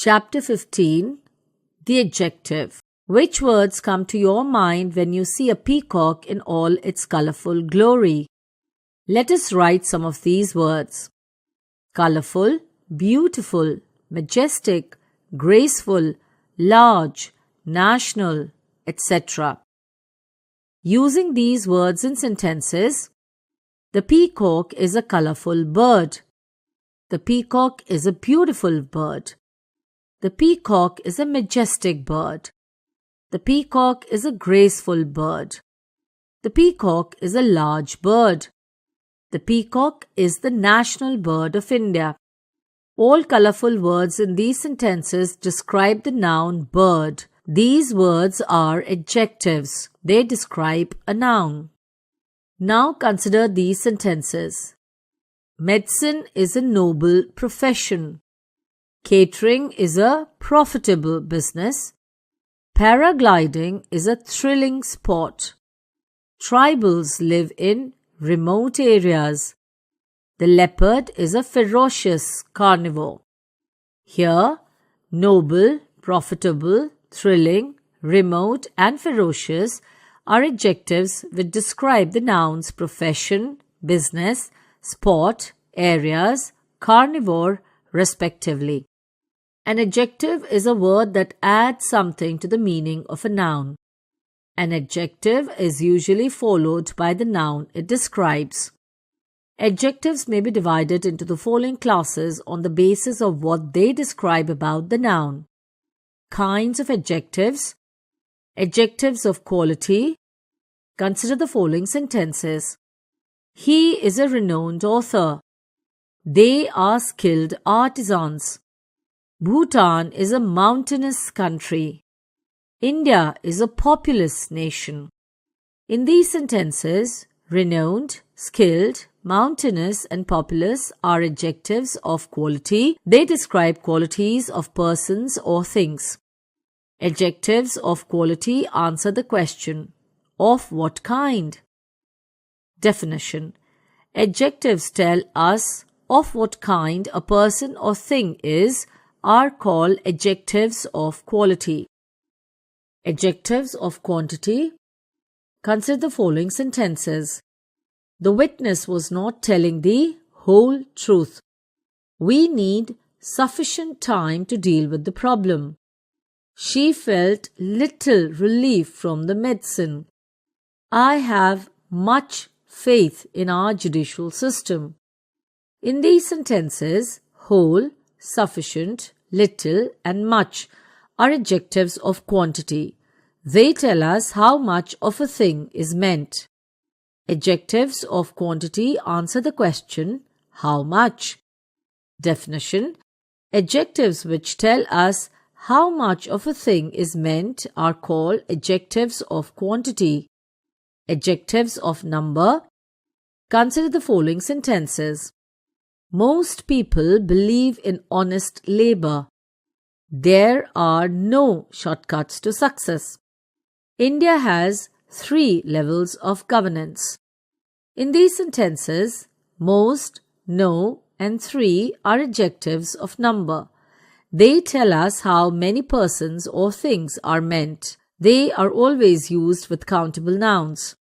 Chapter 15. The adjective. Which words come to your mind when you see a peacock in all its colorful glory? Let us write some of these words. Colorful, beautiful, majestic, graceful, large, national, etc. Using these words in sentences, the peacock is a colorful bird. The peacock is a beautiful bird. The peacock is a majestic bird. The peacock is a graceful bird. The peacock is a large bird. The peacock is the national bird of India. All colorful words in these sentences describe the noun bird. These words are adjectives. They describe a noun. Now consider these sentences. Medicine is a noble profession. Catering is a profitable business. Paragliding is a thrilling sport. Tribals live in remote areas. The leopard is a ferocious carnivore. Here, noble, profitable, thrilling, remote, and ferocious are adjectives which describe the nouns profession, business, sport, areas, carnivore, respectively. An adjective is a word that adds something to the meaning of a noun. An adjective is usually followed by the noun it describes. Adjectives may be divided into the following classes on the basis of what they describe about the noun. Kinds of adjectives. Adjectives of quality. Consider the following sentences. He is a renowned author. They are skilled artisans. Bhutan is a mountainous country. India is a populous nation. In these sentences, renowned, skilled, mountainous, and populous are adjectives of quality. They describe qualities of persons or things. Adjectives of quality answer the question, of what kind? Definition. Adjectives tell us of what kind a person or thing is, are called adjectives of quality. Adjectives of quantity. Consider the following sentences. The witness was not telling the whole truth. We need sufficient time to deal with the problem. She felt little relief from the medicine. I have much faith in our judicial system. In these sentences, whole, sufficient, little, and much are adjectives of quantity. They tell us how much of a thing is meant. Adjectives of quantity answer the question, how much? Definition. Adjectives which tell us how much of a thing is meant are called adjectives of quantity. Adjectives of number. Consider the following sentences. Most people believe in honest labor. There are no shortcuts to success. India has 3 levels of governance. In these sentences, most, no, and 3 are adjectives of number. They tell us how many persons or things are meant. They are always used with countable nouns.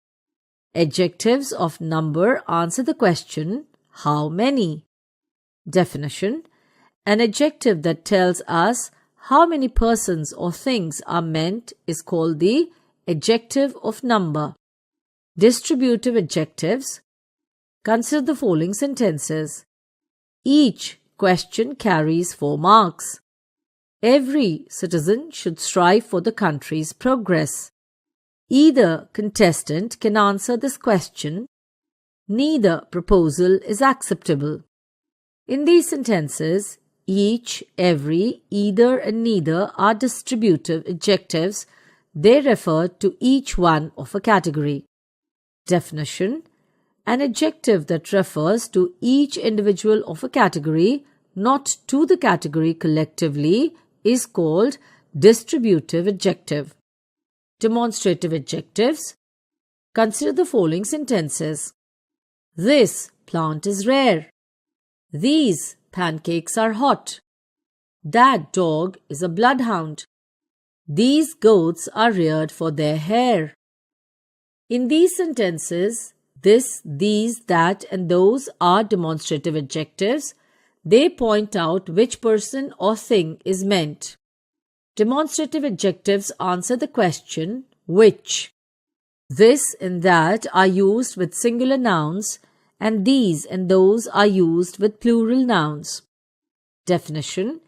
Adjectives of number answer the question, how many? Definition. An adjective that tells us how many persons or things are meant is called the adjective of number. Distributive adjectives. Consider the following sentences. Each question carries 4 marks. Every citizen should strive for the country's progress. Either contestant can answer this question. Neither proposal is acceptable. In these sentences, each, every, either, and neither are distributive adjectives. They refer to each one of a category. Definition. An adjective that refers to each individual of a category, not to the category collectively, is called distributive adjective. Demonstrative adjectives. Consider the following sentences. This plant is rare. These pancakes are hot. That dog is a bloodhound. These goats are reared for their hair. In these sentences, this, these, that, and those are demonstrative adjectives. They point out which person or thing is meant. Demonstrative adjectives answer the question, which. This and that are used with singular nouns, and these and those are used with plural nouns. Definition: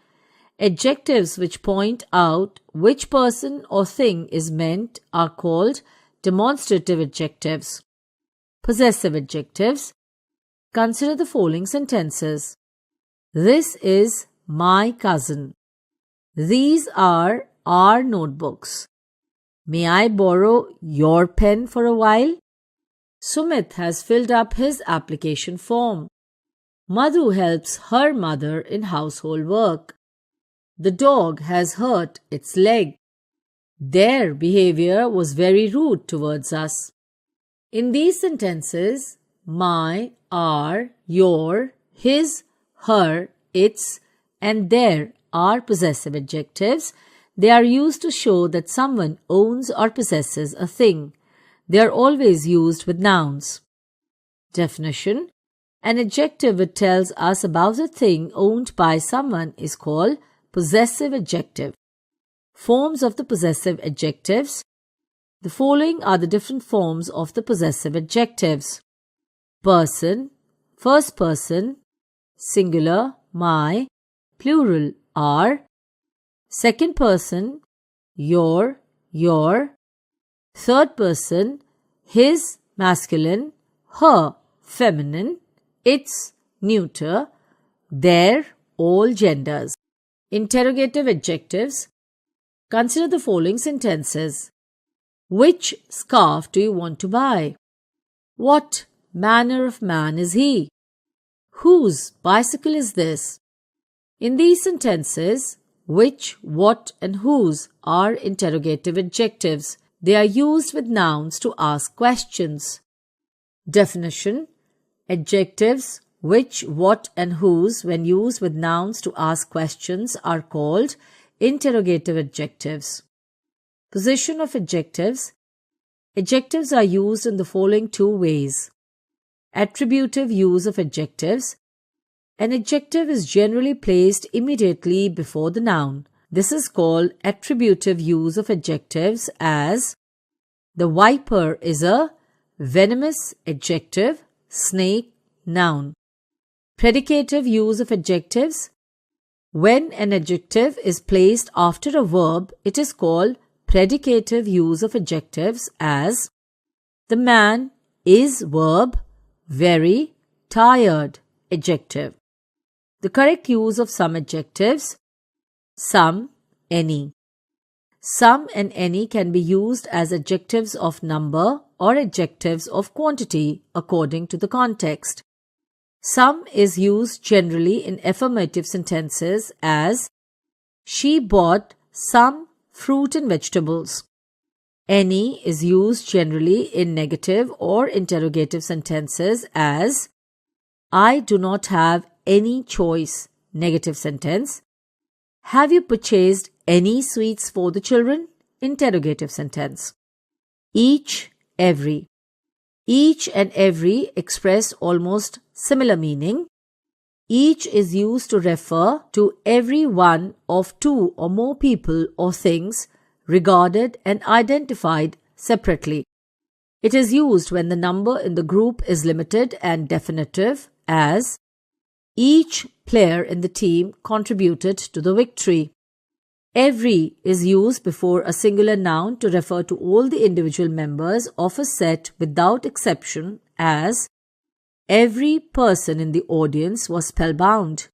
adjectives which point out which person or thing is meant are called demonstrative adjectives. Possessive adjectives. Consider the following sentences. This is my cousin. These are our notebooks. May I borrow your pen for a while? Sumit has filled up his application form. Madhu helps her mother in household work. The dog has hurt its leg. Their behavior was very rude towards us. In these sentences, my, our, your, his, her, its, and their are possessive adjectives. They are used to show that someone owns or possesses a thing. They are always used with nouns. Definition: an adjective which tells us about a thing owned by someone is called possessive adjective. Forms of the possessive adjectives. The following are the different forms of the possessive adjectives. Person, first person, singular, my, plural, our. Second person, your, third person, his, masculine, her, feminine, its, neuter, their, all genders. Interrogative adjectives. Consider the following sentences. Which scarf do you want to buy? What manner of man is he? Whose bicycle is this? In these sentences, which, what, and whose are interrogative adjectives. They are used with nouns to ask questions. Definition: adjectives which, what, and whose, when used with nouns to ask questions, are called interrogative adjectives. Position of adjectives. Adjectives are used in the following two ways. Attributive use of adjectives. An adjective is generally placed immediately before the noun. This is called attributive use of adjectives, as the viper is a venomous adjective, snake, noun. Predicative use of adjectives. When an adjective is placed after a verb, it is called predicative use of adjectives, as the man is verb, very, tired, adjective. The correct use of some adjectives. Some, any. Some and any can be used as adjectives of number or adjectives of quantity according to the context. Some is used generally in affirmative sentences, as she bought some fruit and vegetables. Any is used generally in negative or interrogative sentences, as I do not have any choice, negative sentence. Have you purchased any sweets for the children? Interrogative sentence. Each, every. Each and every express almost similar meaning. Each is used to refer to every one of two or more people or things regarded and identified separately. It is used when the number in the group is limited and definitive, as each player in the team contributed to the victory. Every is used before a singular noun to refer to all the individual members of a set without exception, as every person in the audience was spellbound.